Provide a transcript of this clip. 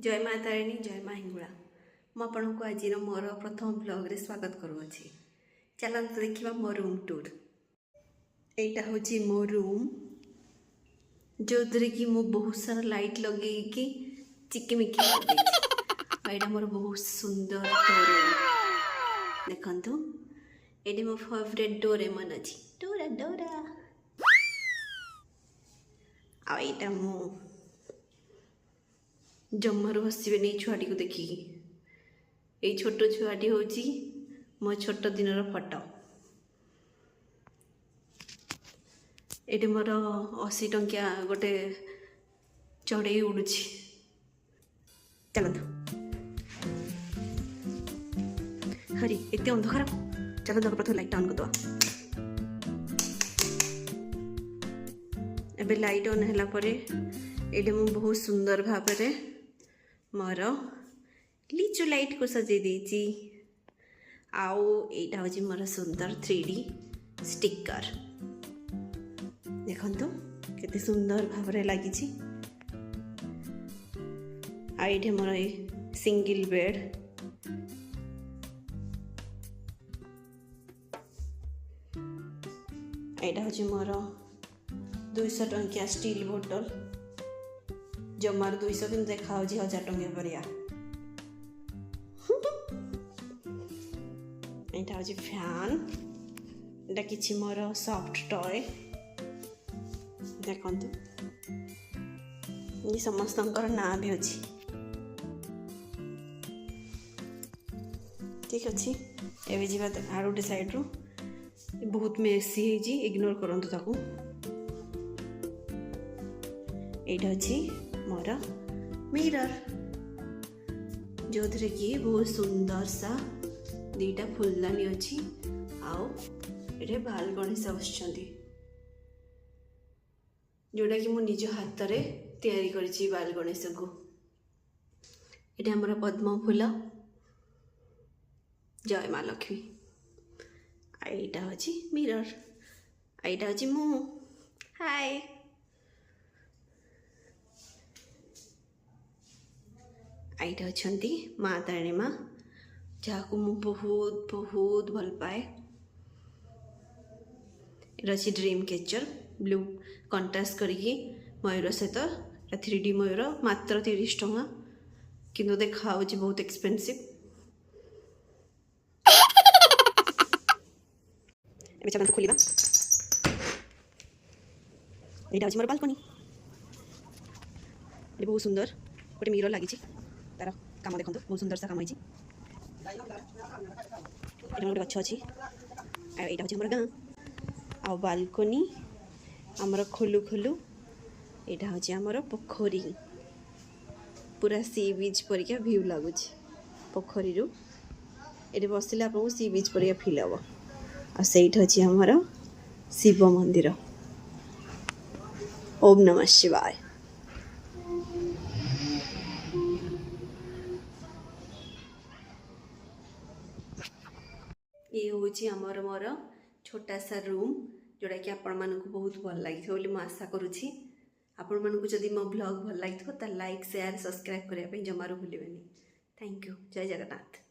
जय माँ तारिणी जय माँ हिंगुला मुझे आज मोर प्रथम ब्लॉग रे स्वागत करुँची। चलते देखा मो रूम टूर। यहाँ हूँ मो रूम जो थी कि मु बहुत सारा लाइट लगे चिकिमिकी यहाँ मोर बहुत सुंदर देखु ये मो फेवरेट डोरेमन अच्छी डोरा डोरा आईटा मु जमार हसबे नहीं छुआटी को देखिकी ये छोट छुआटी हूँ मो छोट दिन फोटो। ये मोर 80 टंकिया गोटे चढ़ई उड़ू चलत हरी एत अंधकार चलो प्रथम लाइट ऑन कर एबे लाइट ऑन है ये मु बहुत सुंदर भाव मोर लिचु लाइट को सजे देती आउ एटा हूँ मोर सुंदर 3D स्टिकर देखंतु केते सुंदर भाव लगी। आईटे मोर सिंगल बेड एटा हूँ मोर 200 टंकिया स्टील बोतल जमार 200 कि देखा 1000 टंकिया परिया। यहाँ हूँ फैन एटा किछि मोर सॉफ्ट टॉय देखंतु ये समस्तंकर ना भी अच्छी ठीक अच्छी एवं जीवा आर गोटे साइड रू बहुत मेसी है इग्नोर करंतु ताकू। एटा अच्छी मोर मिरर जो थे कि बहुत सुंदर सा दीटा फुलदानी अच्छी आओ ये बाल गणेश बसुँच जोटा कि मुझ निज हाथ रे तैयारी करी बाल गणेश को। ये आमर पद्म फूल जय माँ लक्ष्मी आईटा हूँ मिरर आईटा हूँ मु हाय आईटा अच्छा माँ तारिणी माँ जहाँ को मु बहुत बहुत भल पाए। ये ड्रीम कैचर ब्लू कंट्रास्ट करिकी मयूर सहित 3D मयूर मात्र 30 टंका किंतु देखा बहुत एक्सपेंसिव। चलते खोलिबा यहाँ हूँ मोर बालकनी बहुत सुंदर गोटे मिरर लगी तार काम देखो बहुत सुंदर सा काम होती गोटे गछ अच्छी यहाँ हूँ मोर गाँ आ बालकनी आमर खोलू खोलू यहाँ हूँ आमर पोखरी पूरा सी बीच परिका व्यू लगुच पोखरी ये बसले आपको सी बीच परिका फिल हम आठ अच्छी आमर शिव मंदिर ओम नमः शिवाय। ये हूँ आमर मोर छोटा सा रूम जोड़ा कि आपण मानक बहुत भल लगी बोली आशा करुँची। आपण मानक जदि मो ब्लॉग भल लगी तो लाइक शेयर सब्सक्राइब करने जमारू भूलें। थैंक यू जय जगन्नाथ।